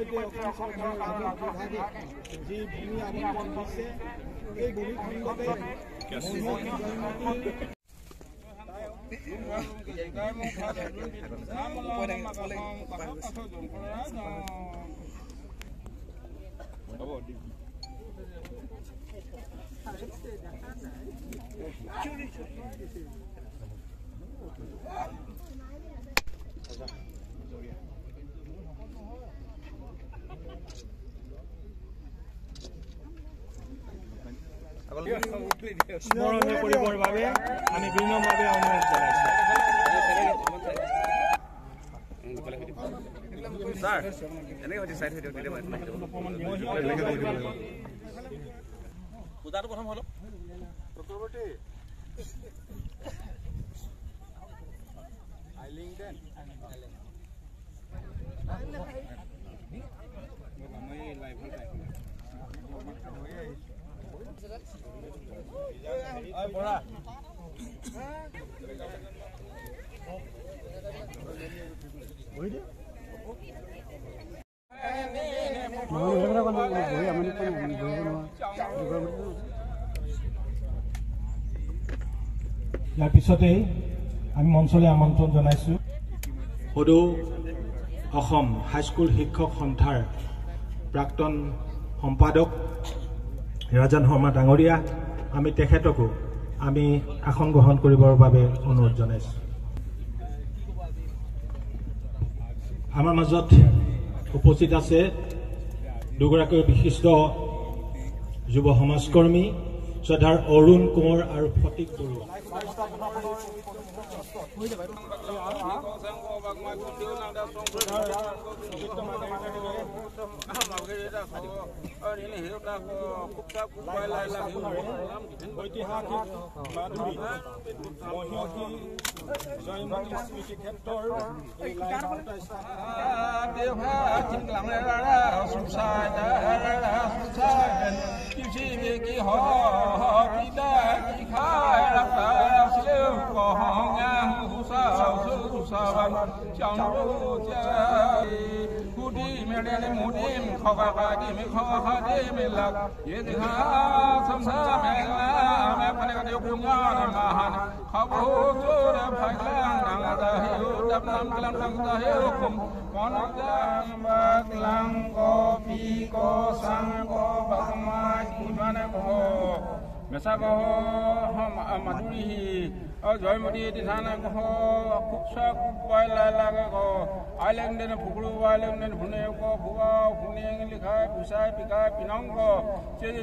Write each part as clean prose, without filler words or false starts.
ইতিমধ্যে অসম চৰকাৰৰ ৰাজহ বিভাগে যি ভূমি আবণ্টন দিছে এই ভূমি খণ্ডতে স্মৰণীয় কৰিবৰ বাবে আমি বিনম্ৰভাৱে অনুৰোধ জনাইছোঁ। পূজাটো প্ৰথম হ'ল ইয়াৰ পিছতেই আমি মঞ্চলৈ আমন্ত্ৰণ জনাইছোঁ সদৌ অসম হাইস্কুল শিক্ষক সন্থাৰ প্ৰাক্তন সম্পাদক ৰাজন শৰ্মা ডাঙৰীয়া। আমি তেখেতকো আমি আসন গ্ৰহণ কৰিবৰ বাবে অনুৰোধ জনাইছোঁ। আমাৰ মাজত উপস্থিত আছে দুগৰাকী বিশিষ্ট যুৱ সমাজকৰ্মী শ্ৰদ্ধাৰ অৰুণ কোঁৱৰ আৰু ফটিক বৰুৱা। ঐতিহাসিক মাধুৰী মহিয়সী জয়মতী স্মৃতি ক্ষেত্ৰৰ মাধুৰী জয়মতী দিধান কুকসা কুকবাই লাগে আইলেংডেন ফুকৰু আইলেংডেন ভুনে ভুৱা ভুনে লিখাই পিছাই পিকাই পিনংগ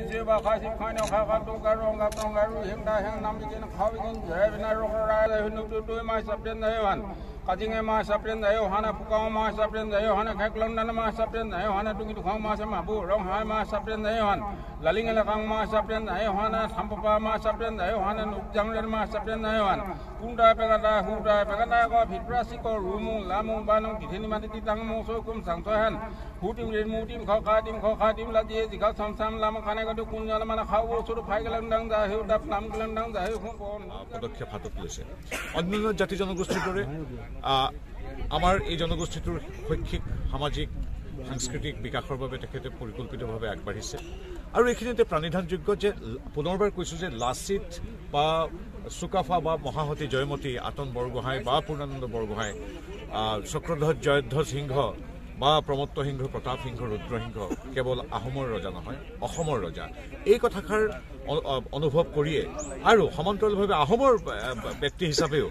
যে বাখা শিখানে খাকাটো গাৰু গাং গাৰু হেংদা হেং নাম দিন খাও দিন জয় বিনা ৰখৰা নুটো মাই সাপেন নাইৱান কাজিঙে মাছ সাপেন যায় হানা ফুকাও মাছ সাপেন যায় হানা খেকলণ্ডান মাছ সাপেন যায় হানা টুকি দুখাও মাছ মাবু ৰং হাই মাছ সাপেন যায় হান লালিঙে লাগাং মাছ সাপেন যায় হানা থাম্পপা মাছ সাপেন যায় হানা নুকজাংলেন মাছ সাপেন যায় হান কুন্ডা পেগাটা হুটা পেগাটা ক ভিতৰাসিক ৰুমু লামু বানং কিথেনি মাটি তিতাং মসো কুম সাংছহান হুটিম ৰেমুটিম খখা টিম লাজিয়ে জিখা সমসাম লাম খানে গটো কুনজন মানে খাও ওচৰ ফাইগলণ্ডাং যা হেউ ডাপ নাম গলণ্ডাং যা হেউ পদক্ষেপ হাতত লৈছে। অন্যান্য জাতি জনগোষ্ঠীৰ দৰে আমাৰ এই জনগোষ্ঠীটোৰ শৈক্ষিক সামাজিক সাংস্কৃতিক বিকাশৰ বাবে তেখেতে পৰিকল্পিতভাৱে আগবাঢ়িছে আৰু এইখিনিতে প্ৰাণিধানযোগ্য যে পুনৰবাৰ কৈছোঁ যে লাচিত বা চুকাফা বা মহাসতী জয়মতী আতন বৰগোহাঁই বা পূৰ্ণানন্দ বৰগোহাঁই চক্ৰধ্বজ জয়ধ্বজ সিংহ বা প্ৰমত্ত সিংহ প্ৰতাপ সিংহ ৰুদ্ৰসিংহ কেৱল আহোমৰ ৰজা নহয় অসমৰ ৰজা এই কথাষাৰ অনুভৱ কৰিয়ে আৰু সমান্তৰালভাৱে আহোমৰ ব্যক্তি হিচাপেও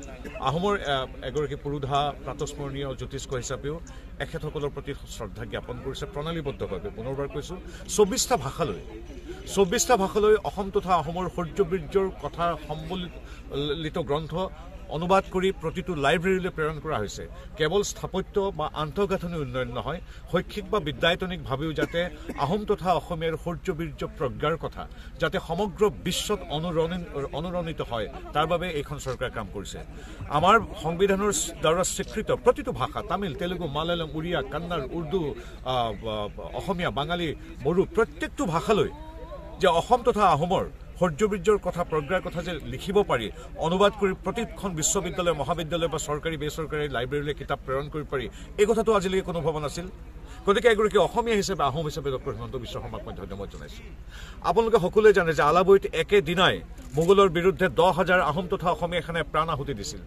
আহোমৰ এগৰাকী পুৰোধা প্ৰাতস্মৰণীয় জ্যোতিষ্ক হিচাপেও এখেতসকলৰ প্ৰতি শ্ৰদ্ধা জ্ঞাপন কৰিছে প্ৰণালীবদ্ধভাৱে। পুনৰবাৰ কৈছোঁ ২৪টা ভাষালৈ অসম তথা আহোমৰ শৌৰ্যবীৰ্যৰ কথা সম্বলিত গ্ৰন্থ অনুবাদ কৰি প্ৰতিটো লাইব্ৰেৰীলৈ প্ৰেৰণ কৰা হৈছে। কেৱল স্থাপত্য বা আন্তঃগাঁথনি উন্নয়ন নহয়, শৈক্ষিক বা বিদ্যায়তনিকভাৱেও যাতে আহোম তথা অসমীয়াৰ শৌৰ্যবীৰ্য প্ৰজ্ঞাৰ কথা যাতে সমগ্ৰ বিশ্বত অনুৰণিত হয় তাৰ বাবে এইখন চৰকাৰে কাম কৰিছে। আমাৰ সংবিধানৰ দ্বাৰা স্বীকৃত প্ৰতিটো ভাষা তামিল, তেলেগু, মালায়ালম, উৰিয়া, কান্নাড়, উৰ্দু, অসমীয়া, বাঙালী, বড়ো প্ৰত্যেকটো ভাষালৈ যে অসম তথা আহোমৰ শৌৰ্যবীৰ্যৰ কথা প্ৰজ্ঞাৰ কথা যে লিখিব পাৰি, অনুবাদ কৰি প্ৰতিখন বিশ্ববিদ্যালয়, মহাবিদ্যালয় বা চৰকাৰী বেচৰকাৰী লাইব্ৰেৰীলৈ কিতাপ প্ৰেৰণ কৰিব পাৰি, এই কথাটো আজিলৈকে কোনো ভবা নাছিল। গতিকে এগৰাকী অসমীয়া হিচাপে আহোম হিচাপে ডক্টৰ হিমন্ত বিশ্ব শৰ্মাক মই ধন্যবাদ জনাইছোঁ। আপোনালোকে সকলোৱে জানে যে আলাবৈত একেদিনাই মোগলৰ বিৰুদ্ধে 10,000 আহোম তথা অসমীয়া সেনাই প্ৰাণ আহুতি দিছিল।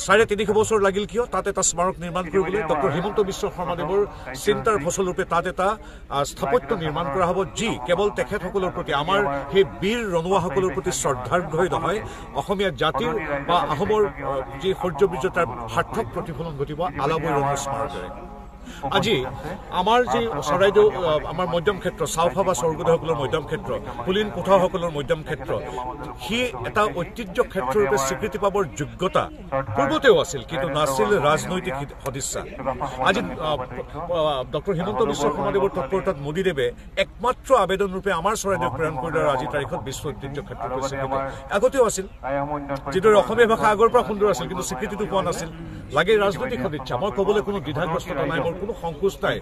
350 বছৰ লাগিল কিয়? তাত এটা স্মাৰক নিৰ্মাণ কৰিবলৈ ডক্টৰ হিমন্ত বিশ্ব শৰ্মাদেৱৰ চিন্তাৰ ফলস্বৰূপে তাত এটা স্থাপত্য নিৰ্মাণ কৰা হ'ব, যি কেৱল তেখেতসকলৰ প্ৰতি আমাৰ সেই বীৰ ৰনোৱাসকলৰ প্ৰতি শ্ৰদ্ধাৰ্ঘ্যই নহয়, অসমীয়া জাতিৰ বা আহোমৰ যি শৌৰ্যবীৰ্যতাৰ সাৰ্থক প্ৰতিফলন ঘটিব আলাবৈ ৰণৰ স্মাৰকেৰে। আজি আমাৰ যি চৰাইদেউ আমাৰ মধ্যম ক্ষেত্ৰ, চাউফা বা স্বৰ্গদেউসকলৰ মধ্যম ক্ষেত্ৰ, পুলিন কোঠাসকলৰ মধ্যম ক্ষেত্ৰ, সি এটা ঐতিহ্য ক্ষেত্ৰৰূপে স্বীকৃতি পাবৰ যোগ্যতা পূৰ্বতেও আছিল, কিন্তু নাছিল ৰাজনৈতিক সদিচ্ছা। আজি ডক্টৰ হিমন্ত বিশ্ব শৰ্মাদেৱৰ তৎপৰতাত মোদীদেৱে একমাত্ৰ আবেদনৰূপে আমাৰ চৰাইদেউক প্ৰেৰণ কৰিলে আৰু আজিৰ তাৰিখত বিশ্ব ঐতিহ্য ক্ষেত্ৰৰূপে স্বীকৃতি আগতেও আছিল। যিদৰে অসমীয়া ভাষা আগৰ পৰা সুন্দৰ আছিল, কিন্তু স্বীকৃতিটো পোৱা নাছিল। লাগে ৰাজনৈতিক সদিচ্ছা। মই ক'বলৈ কোনো দ্বিধাগ্ৰস্ততা নাই, মোৰ কোনো সংকোচ নাই।